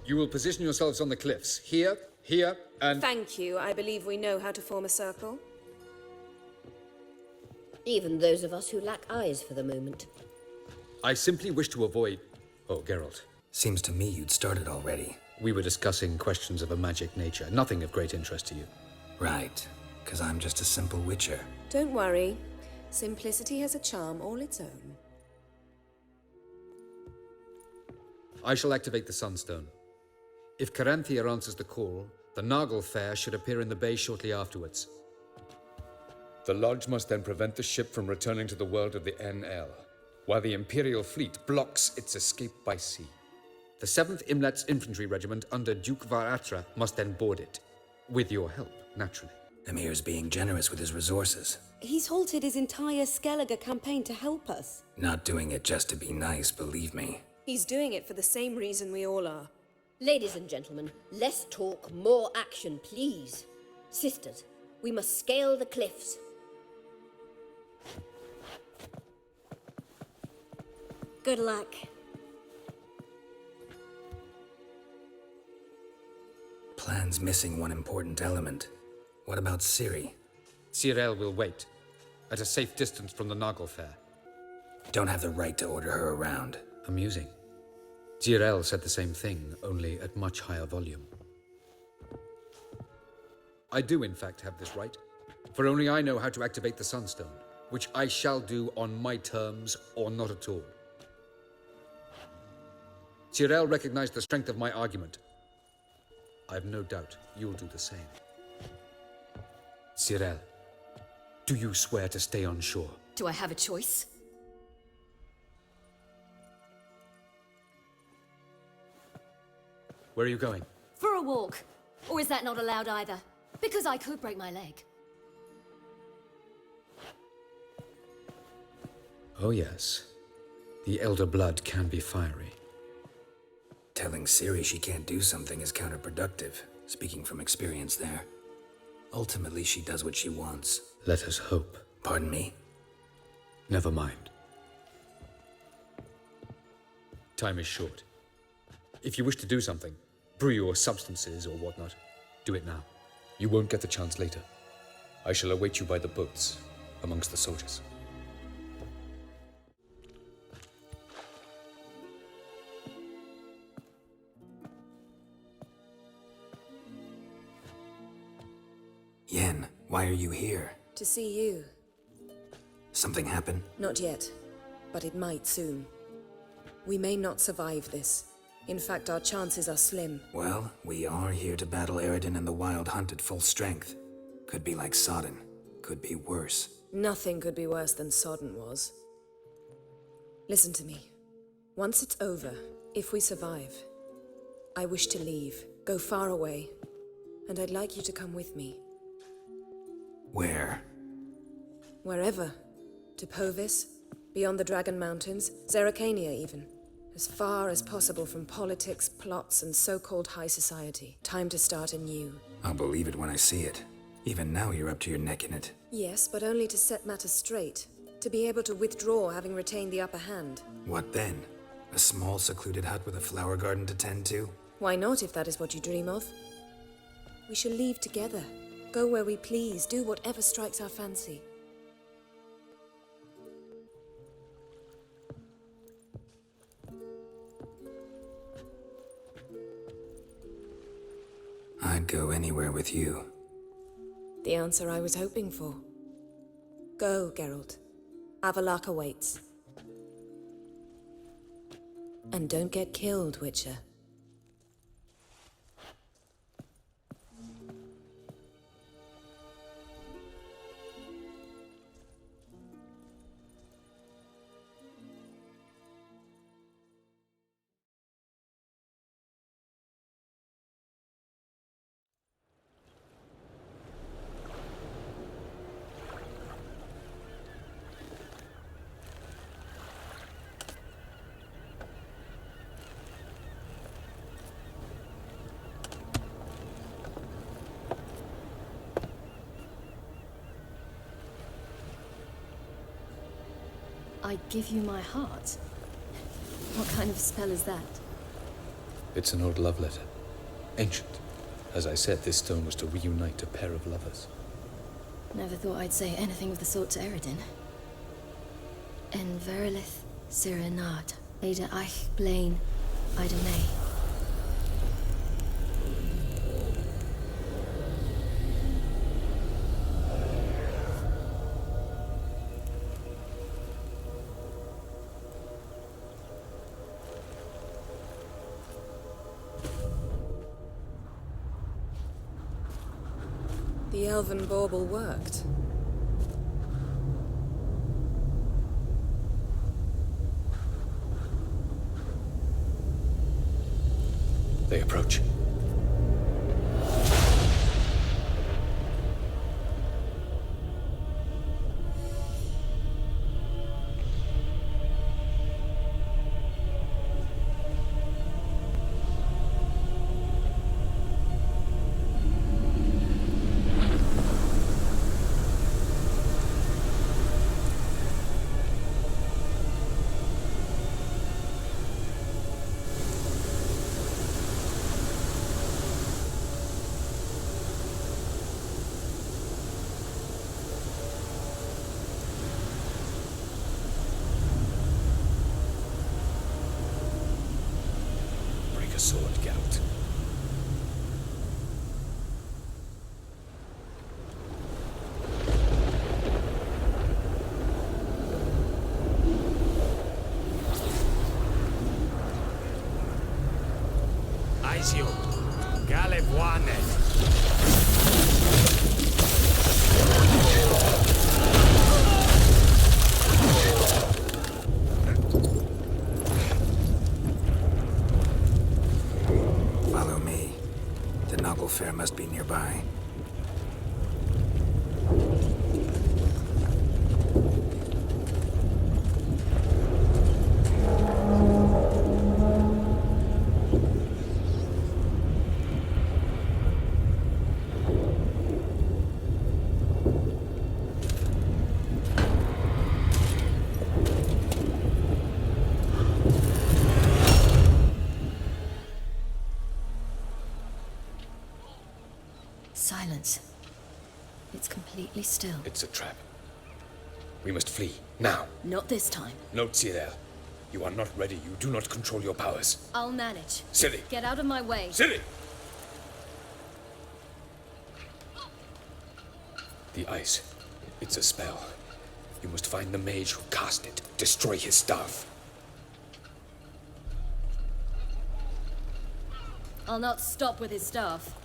You will position yourselves on the cliffs. Here, here, and... Thank you. I believe we know how to form a circle. Even those of us who lack eyes for the moment. I simply wish to avoid... Oh, Geralt. Seems to me you'd started already. We were discussing questions of a magic nature, nothing of great interest to you. Right, because I'm just a simple witcher. Don't worry. Simplicity has a charm all its own. I shall activate the Sunstone. If Caranthia answers the call, the Naglfar should appear in the bay shortly afterwards. The Lodge must then prevent the ship from returning to the world of the NL, while the Imperial fleet blocks its escape by sea. The 7th Imlet's infantry regiment under Duke Var-Attre must then board it. With your help, naturally. Emir's being generous with his resources. He's halted his entire Skellige campaign to help us. Not doing it just to be nice, believe me. He's doing it for the same reason we all are. Ladies and gentlemen, less talk, more action, please. Sisters, we must scale the cliffs. Good luck. Plan's missing one important element. What about Ciri? Cyril will wait, at a safe distance from the Naglfar. Don't have the right to order her around. Amusing. Cyril said the same thing, only at much higher volume. I do, in fact, have this right, for only I know how to activate the Sunstone, which I shall do on my terms or not at all. Cyril recognized the strength of my argument. I have no doubt you'll do the same. Cyril, do you swear to stay on shore? Do I have a choice? Where are you going? For a walk. Or is that not allowed either? Because I could break my leg. Oh yes. The Elder Blood can be fiery. Telling Ciri she can't do something is counterproductive, speaking from experience there. Ultimately, she does what she wants. Let us hope. Pardon me? Never mind. Time is short. If you wish to do something, brew your substances or whatnot, do it now. You won't get the chance later. I shall await you by the boats, amongst the soldiers. Yen, why are you here? To see you. Something happened? Not yet, but it might soon. We may not survive this. In fact, our chances are slim. Well, we are here to battle Eredin and the Wild Hunt at full strength. Could be like Sodden. Could be worse. Nothing could be worse than Sodden was. Listen to me. Once it's over, if we survive, I wish to leave, go far away, and I'd like you to come with me. Where? Wherever. To Povis, beyond the Dragon Mountains, Zerrikania even. As far as possible from politics, plots, and so-called high society. Time to start anew. I'll believe it when I see it. Even now you're up to your neck in it. Yes, but only to set matters straight. To be able to withdraw having retained the upper hand. What then? A small secluded hut with a flower garden to tend to? Why not, if that is what you dream of? We shall leave together. Go where we please, do whatever strikes our fancy. I'd go anywhere with you. The answer I was hoping for. Go, Geralt. Avallac'h awaits. And don't get killed, Witcher. I give you my heart? What kind of spell is that? It's an old love letter. Ancient. As I said, this stone was to reunite a pair of lovers. Never thought I'd say anything of the sort to Eredin. En verilith Sirenad, Ada Eich Blaine, Ida May. The elven bauble worked. They approach. Sword, Geralt. Aizio, Galevuane. Follow me. The Noggle Fair must be nearby. Silence. It's completely still. It's a trap. We must flee, now. Not this time. No, Cyril. You are not ready. You do not control your powers. I'll manage. Ciri! Get out of my way. Ciri! The ice. It's a spell. You must find the mage who cast it. Destroy his staff. I'll not stop with his staff.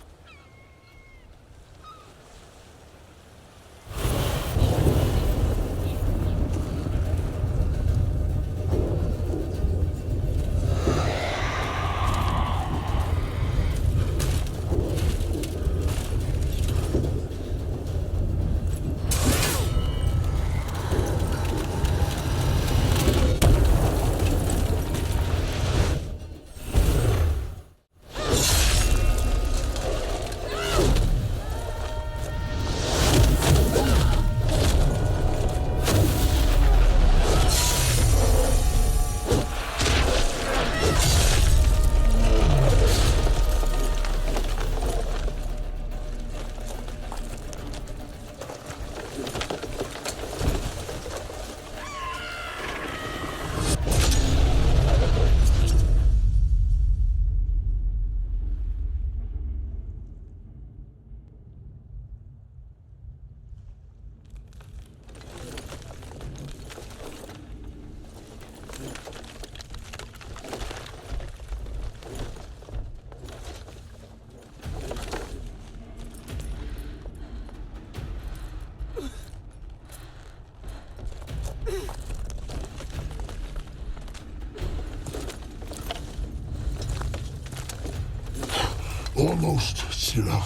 Almost, Sirach.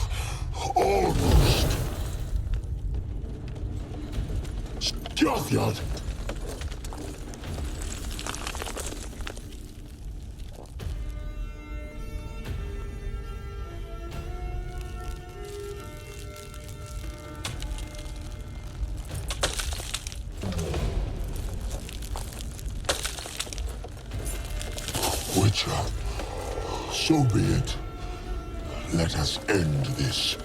Almost. Stjotjad. Witcher. So be it. Let us end this.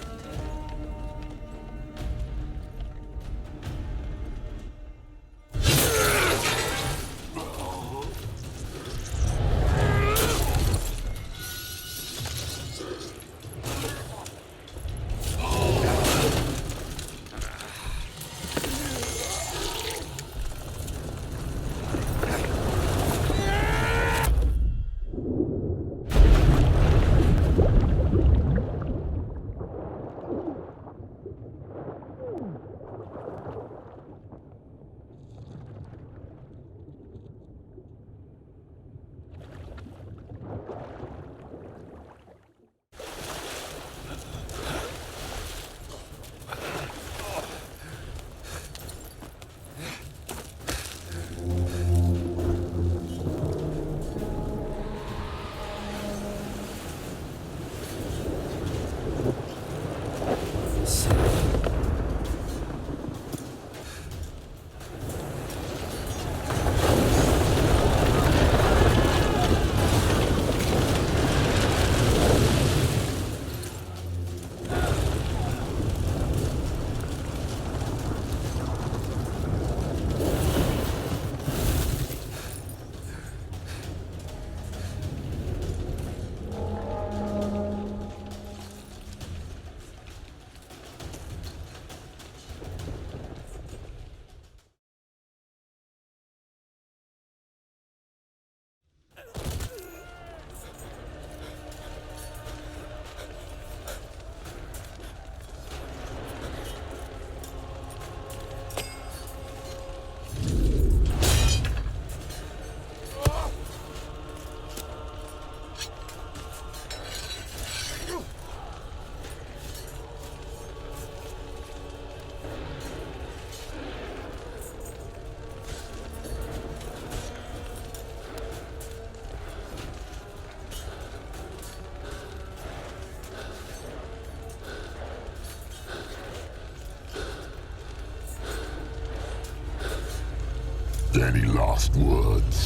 Any last words?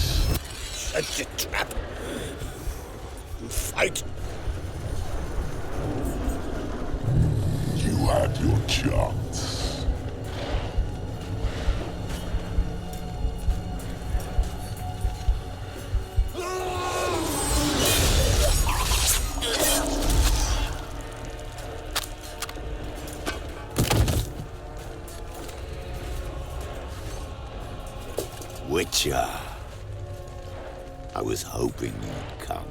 Set your trap. Fight. You had your chance. Witcher. I was hoping you'd come.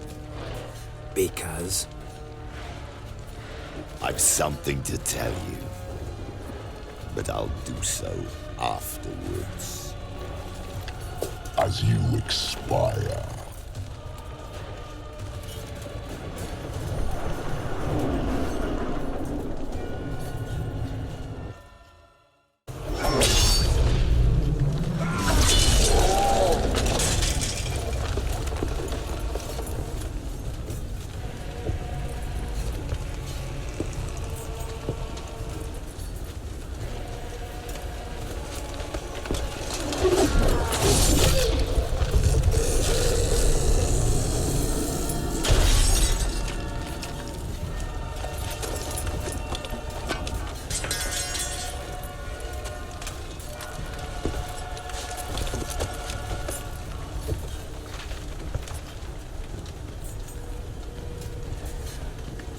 Because? I've something to tell you. But I'll do so afterwards. As you expire.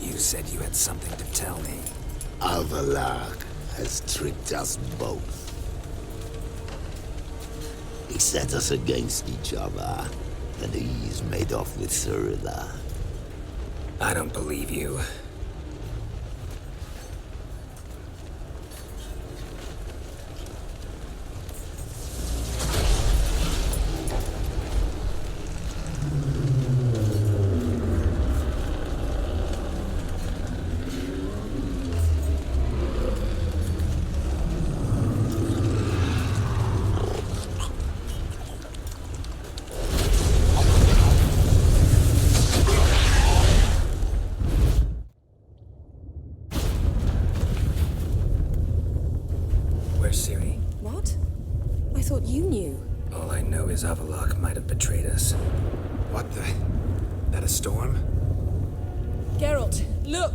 You said you had something to tell me. Avallac'h has tricked us both. He set us against each other, and he's made off with Cyrilla. I don't believe you. Where's Ciri? What? I thought you knew. All I know is Avallac'h might have betrayed us. What the? That a storm? Geralt, look!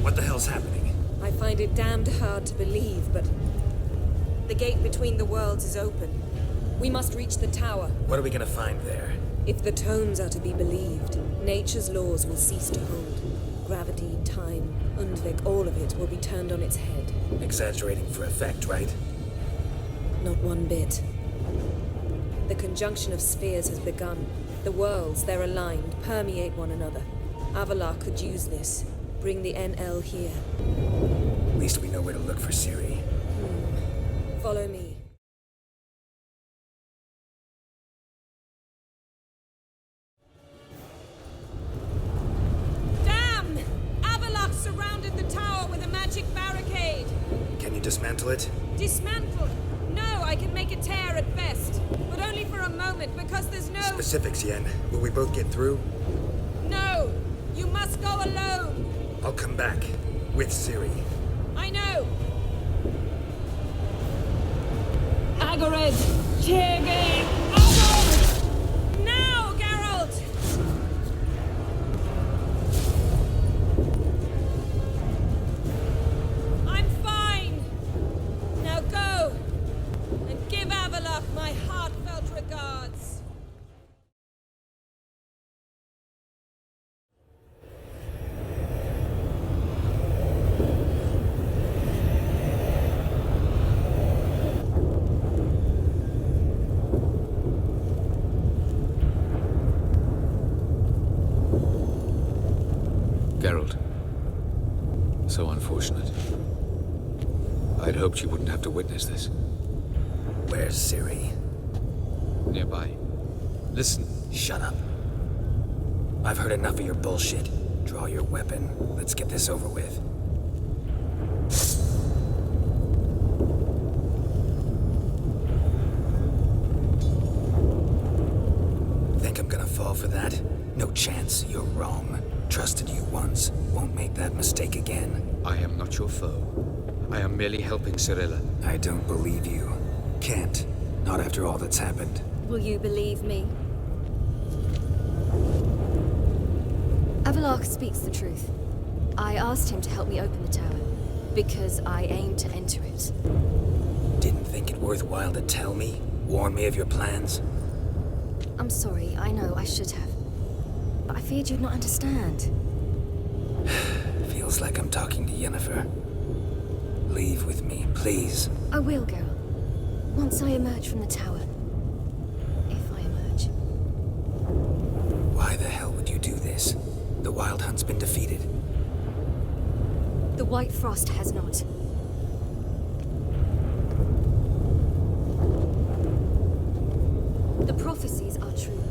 What the hell's happening? I find it damned hard to believe, but the gate between the worlds is open. We must reach the tower. What are we gonna find there? If the tomes are to be believed, nature's laws will cease to hold. Gravity, time, Undvik, all of it will be turned on its head. Exaggerating for effect, right? Not one bit. The conjunction of spheres has begun. The worlds, they're aligned, permeate one another. Avalar could use this. Bring the NL here. At least we know where to look for Ciri. Follow me. Damn! Avalar surrounded the tower with a magic barricade. Can you dismantle it? Dismantle? No, I can make a tear at best. But only for a moment, because there's no... Specifics, Yen. Will we both get through? No! You must go alone! I'll come back. With Ciri. I know! Agared! Tirgane! Agor! Now, Geralt! I'm fine! Now go! And give Avalar my heartfelt regards! Geralt. So unfortunate. I'd hoped you wouldn't have to witness this. Where's Ciri? Nearby. Listen. Shut up. I've heard enough of your bullshit. Draw your weapon. Let's get this over with. Think I'm gonna fall for that? No chance. You're wrong. Trusted you once. Won't make that mistake again. I am not your foe. I am merely helping Cirilla. I don't believe you. Can't. Not after all that's happened. Will you believe me? Avalar speaks the truth. I asked him to help me open the tower, because I aim to enter it. Didn't think it worthwhile to tell me? Warn me of your plans? I'm sorry, I know I should have. But I feared you'd not understand. Feels like I'm talking to Yennefer. Leave with me, please. I will, Geralt. Once I emerge from the tower. If I emerge. Why the hell would you do this? The Wild Hunt's been defeated. The White Frost has not. The prophecies are true.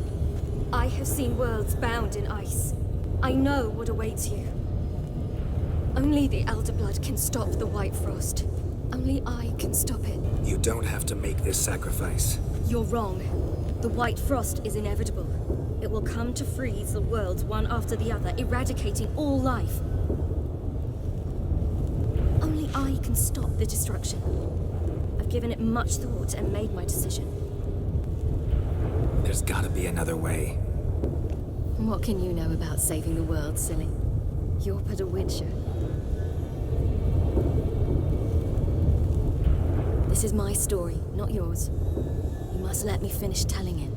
I have seen worlds bound in ice. I know what awaits you. Only the Elder Blood can stop the White Frost. Only I can stop it. You don't have to make this sacrifice. You're wrong. The White Frost is inevitable. It will come to freeze the worlds one after the other, eradicating all life. Only I can stop the destruction. I've given it much thought and made my decision. There's gotta be another way. What can you know about saving the world, silly? You're but a witcher. This is my story, not yours. You must let me finish telling it.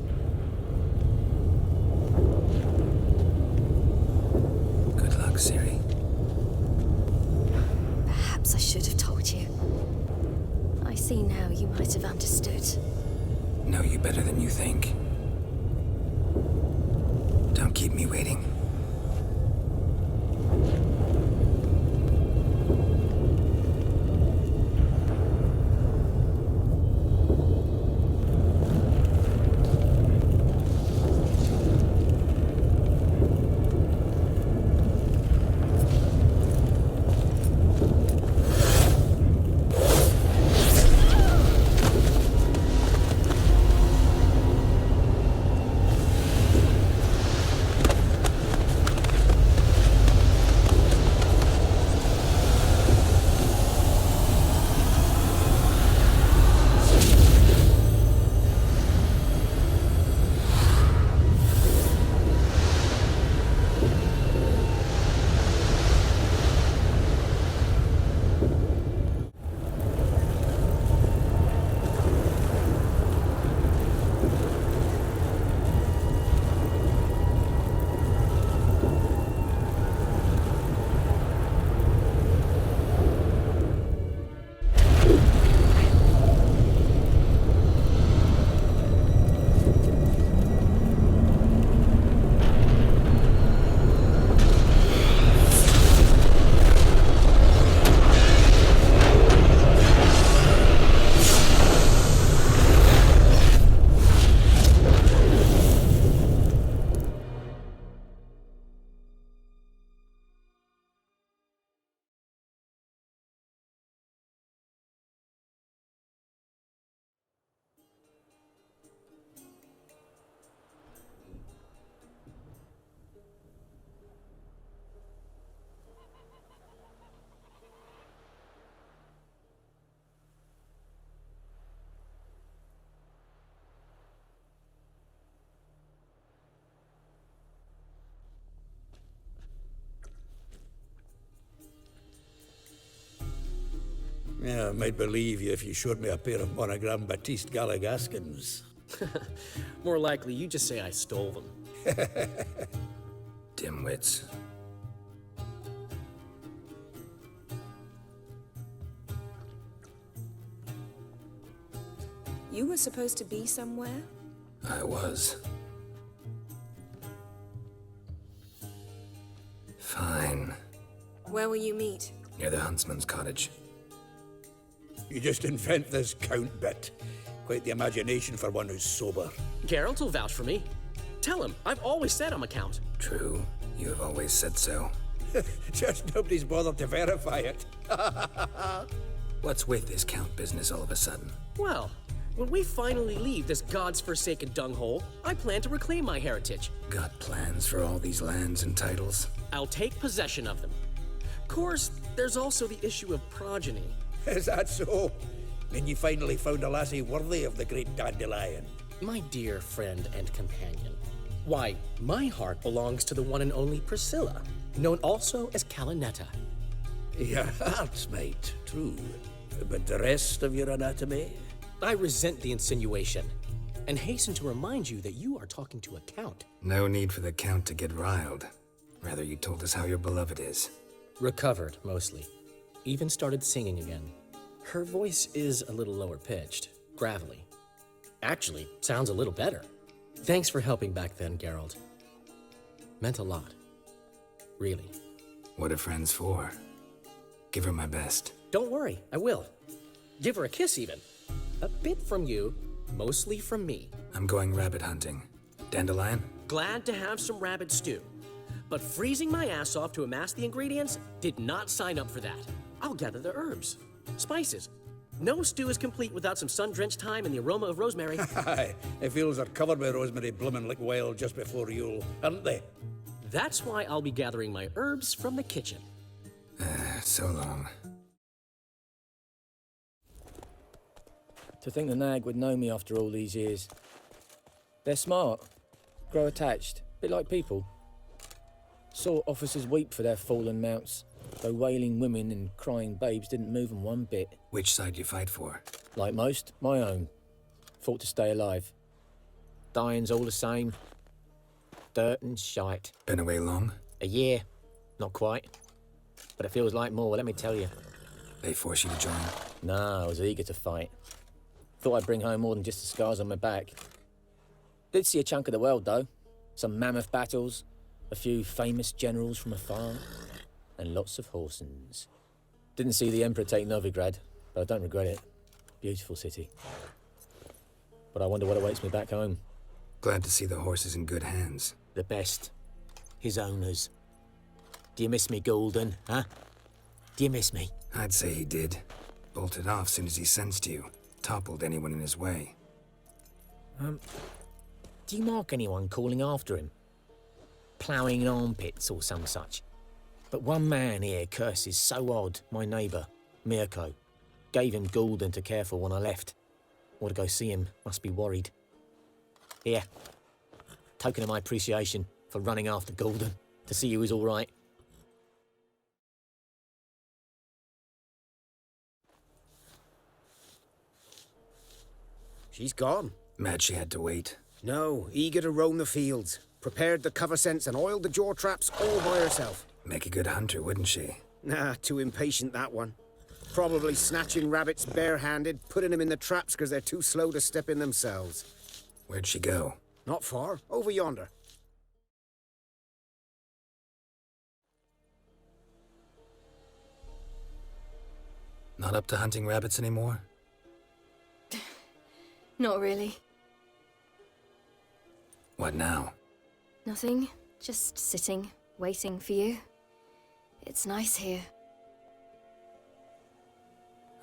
Good luck, Ciri. Perhaps I should have told you. I see now you might have understood. Know you better than you think. Don't keep me waiting. Yeah, I might believe you if you showed me a pair of monogram Baptiste Galligaskins. More likely, you just say I stole them. Dimwits. You were supposed to be somewhere? I was. Fine. Where will you meet? Near the huntsman's cottage. You just invent this count bit. Quite the imagination for one who's sober. Geralt will vouch for me. Tell him, I've always said I'm a count. True. You have always said so. Just nobody's bothered to verify it. What's with this count business all of a sudden? Well, when we finally leave this god's forsaken dunghole, I plan to reclaim my heritage. Got plans for all these lands and titles? I'll take possession of them. Of course, there's also the issue of progeny. Is that so? Then you finally found a lassie worthy of the great dandelion. My dear friend and companion. Why, my heart belongs to the one and only Priscilla, known also as Calinetta. Your heart's mate, true. But the rest of your anatomy? I resent the insinuation, and hasten to remind you that you are talking to a count. No need for the count to get riled. Rather, you told us how your beloved is. Recovered, mostly. Even started singing again. Her voice is a little lower pitched, gravelly. Actually, sounds a little better. Thanks for helping back then, Geralt. Meant a lot. Really. What are friends for? Give her my best. Don't worry, I will. Give her a kiss, even. A bit from you, mostly from me. I'm going rabbit hunting. Dandelion? Glad to have some rabbit stew. But freezing my ass off to amass the ingredients did not sign up for that. I'll gather the herbs, spices. No stew is complete without some sun-drenched thyme and the aroma of rosemary. Aye, the fields are covered with rosemary bloomin' like wild just before Yule, aren't they? That's why I'll be gathering my herbs from the kitchen. So long. To think the nag would know me after all these years. They're smart, grow attached, a bit like people. Saw officers weep for their fallen mounts, though wailing women and crying babes didn't move them one bit. Which side you fight for? Like most, my own. Fought to stay alive. Dying's all the same. Dirt and shite. Been away long? A year. Not quite. But it feels like more, let me tell you. They force you to join? Nah, I was eager to fight. Thought I'd bring home more than just the scars on my back. Did see a chunk of the world, though. Some mammoth battles, a few famous generals from afar, and lots of horsens. Didn't see the Emperor take Novigrad, but I don't regret it. Beautiful city. But I wonder what awaits me back home. Glad to see the horses in good hands. The best. His owners. Do you miss me, Golden, huh? Do you miss me? I'd say he did. Bolted off soon as he sensed you. Toppled anyone in his way. Do you mark anyone calling after him? Ploughing in armpits or some such? But one man here curses so odd, my neighbour, Mirko. Gave him Gulden to care for when I left. Want to go see him, must be worried. Here. Token of my appreciation for running after Gulden, to see he was all right. She's gone. Mad she had to wait. No, eager to roam the fields. Prepared the cover scents and oiled the jaw traps all by herself. Make a good hunter, wouldn't she? Nah, too impatient, that one. Probably snatching rabbits barehanded, putting them in the traps because they're too slow to step in themselves. Where'd she go? Not far. Over yonder. Not up to hunting rabbits anymore? Not really. What now? Nothing. Just sitting, waiting for you. It's nice here.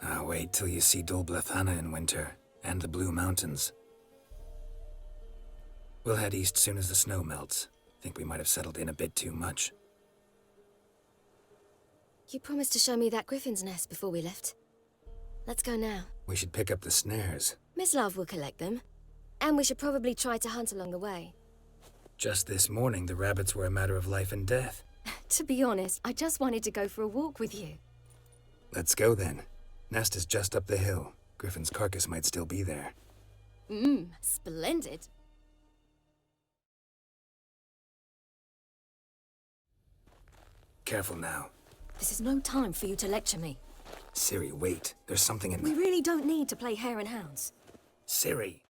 I'll wait till you see Dol Blathanna in winter, and the Blue Mountains. We'll head east soon as the snow melts. Think we might have settled in a bit too much. You promised to show me that griffin's nest before we left. Let's go now. We should pick up the snares. Miss Love will collect them. And we should probably try to hunt along the way. Just this morning, the rabbits were a matter of life and death. To be honest, I just wanted to go for a walk with you. Let's go then. Nest is just up the hill. Griffin's carcass might still be there. Splendid. Careful now. This is no time for you to lecture me. Ciri, wait. There's something in We the... really don't need to play hare and hounds. Ciri!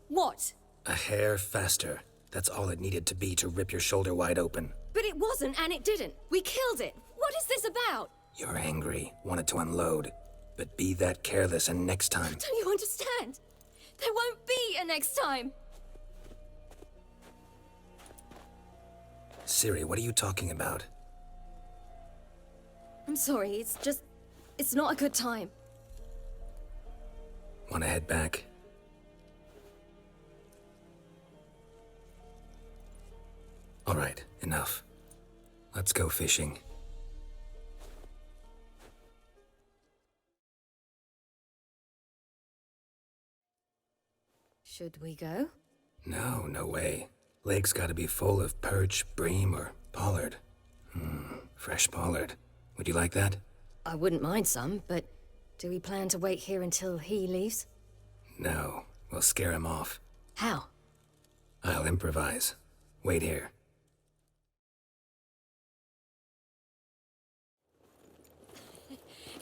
What? A hair faster. That's all it needed to be to rip your shoulder wide open. But it wasn't, and it didn't. We killed it. What is this about? You're angry, wanted to unload. But be that careless and next time... Don't you understand? There won't be a next time. Ciri, what are you talking about? I'm sorry, it's not a good time. Want to head back? All right, enough. Let's go fishing. Should we go? No, no way. Lake's gotta be full of perch, bream, or pollard. Fresh pollard. Would you like that? I wouldn't mind some, but do we plan to wait here until he leaves? No, we'll scare him off. How? I'll improvise. Wait here.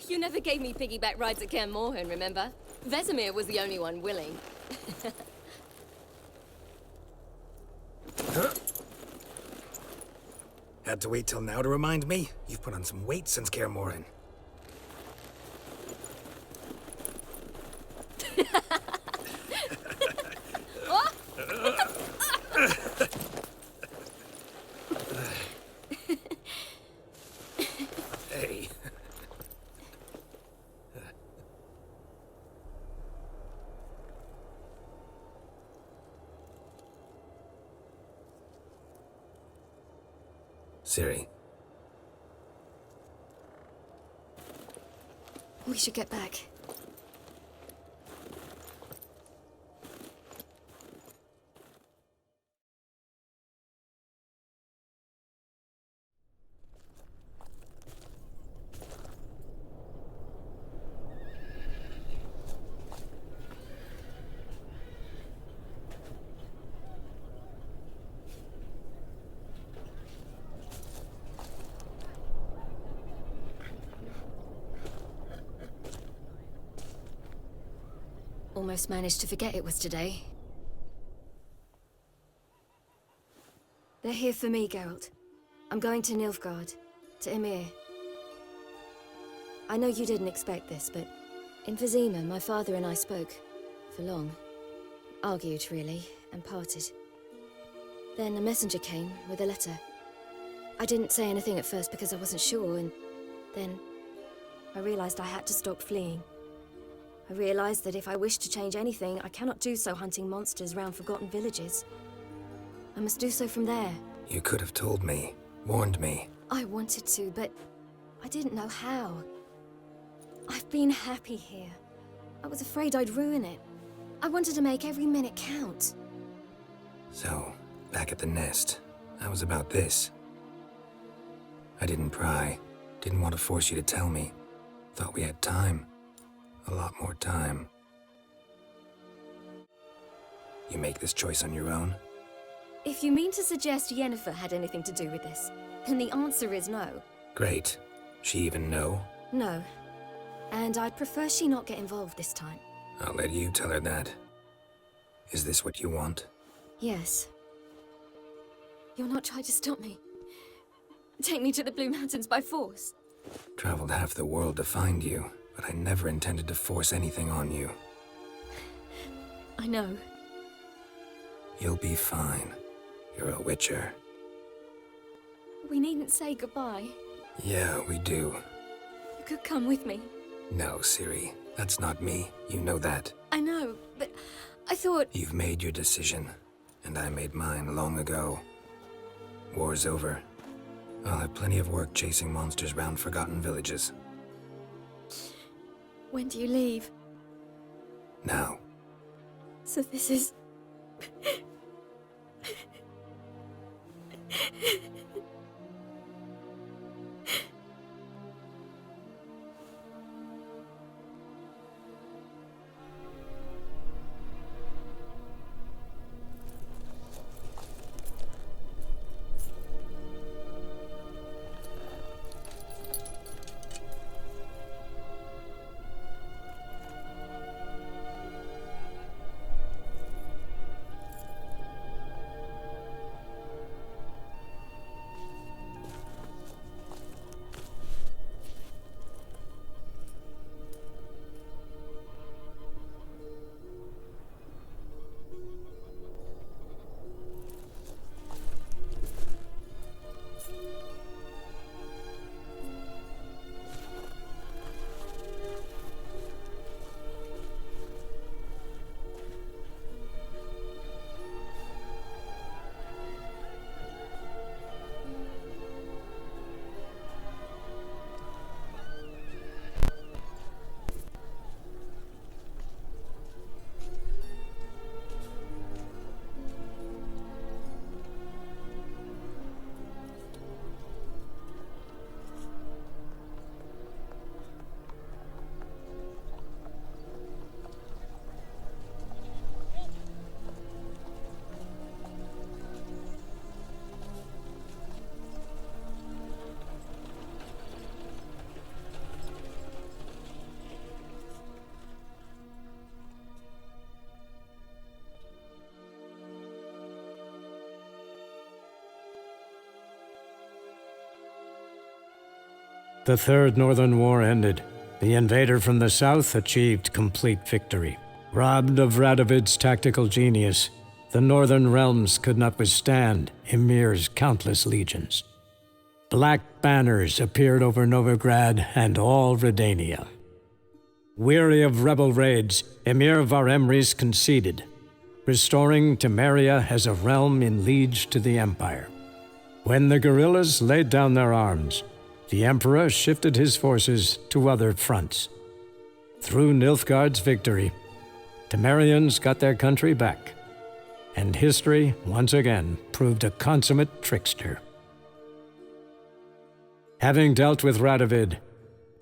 You never gave me piggyback rides at Kaer Morhen, remember? Vesemir was the only one willing. Had to wait till now to remind me? You've put on some weight since Kaer Morhen. Hey. Ciri. We should get back. Almost managed to forget it was today. They're here for me, Geralt. I'm going to Nilfgaard, to Emir. I know you didn't expect this, but in Vizima, my father and I spoke. For long. Argued, really, and parted. Then a messenger came with a letter. I didn't say anything at first because I wasn't sure, and then I realized I had to stop fleeing. I realized that if I wish to change anything, I cannot do so hunting monsters round forgotten villages. I must do so from there. You could have told me, warned me. I wanted to, but I didn't know how. I've been happy here. I was afraid I'd ruin it. I wanted to make every minute count. So, back at the nest, I was about this. I didn't pry, didn't want to force you to tell me. Thought we had time. A lot more time. You make this choice on your own? If you mean to suggest Yennefer had anything to do with this, then the answer is no. Great. She even know? No. And I'd prefer she not get involved this time. I'll let you tell her that. Is this what you want? Yes. You'll not try to stop me. Take me to the Blue Mountains by force. Traveled half the world to find you, but I never intended to force anything on you. I know. You'll be fine. You're a Witcher. We needn't say goodbye. Yeah, we do. You could come with me. No, Ciri. That's not me. You know that. I know, but I thought... You've made your decision, and I made mine long ago. War's over. I'll have plenty of work chasing monsters round forgotten villages. When do you leave? Now. So this is... The Third Northern War ended. The invader from the south achieved complete victory. Robbed of Radovid's tactical genius, the northern realms could not withstand Emir's countless legions. Black banners appeared over Novigrad and all Redania. Weary of rebel raids, Emir Var-Emreis conceded, restoring Temeria as a realm in liege to the Empire. When the guerrillas laid down their arms, the Emperor shifted his forces to other fronts. Through Nilfgaard's victory, Temerians got their country back, and history once again proved a consummate trickster. Having dealt with Radovid,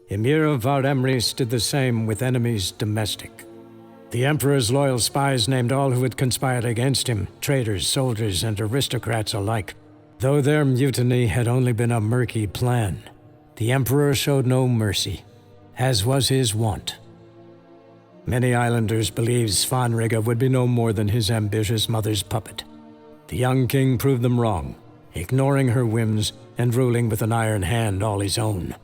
Emir Var-Emreis did the same with enemies domestic. The Emperor's loyal spies named all who had conspired against him, traitors, soldiers, and aristocrats alike. Though their mutiny had only been a murky plan, the Emperor showed no mercy, as was his wont. Many islanders believed Svanrige would be no more than his ambitious mother's puppet. The young king proved them wrong, ignoring her whims and ruling with an iron hand all his own.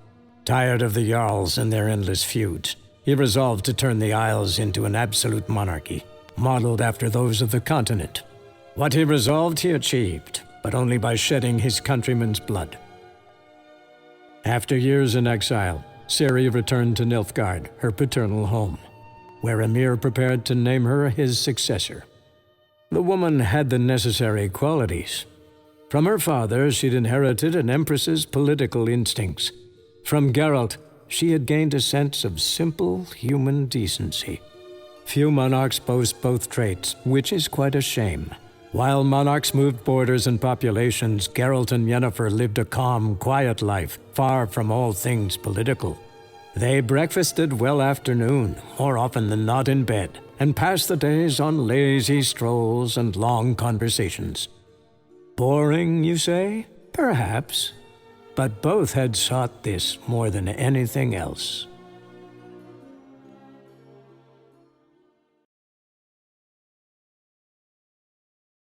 Tired of the Jarls and their endless feuds, he resolved to turn the Isles into an absolute monarchy, modeled after those of the continent. What he resolved he achieved, but only by shedding his countrymen's blood. After years in exile, Ciri returned to Nilfgaard, her paternal home, where Emir prepared to name her his successor. The woman had the necessary qualities. From her father, she'd inherited an empress's political instincts. From Geralt, she had gained a sense of simple human decency. Few monarchs boast both traits, which is quite a shame. While monarchs moved borders and populations, Geralt and Yennefer lived a calm, quiet life, far from all things political. They breakfasted well after noon, more often than not in bed, and passed the days on lazy strolls and long conversations. Boring, you say? Perhaps. But both had sought this more than anything else.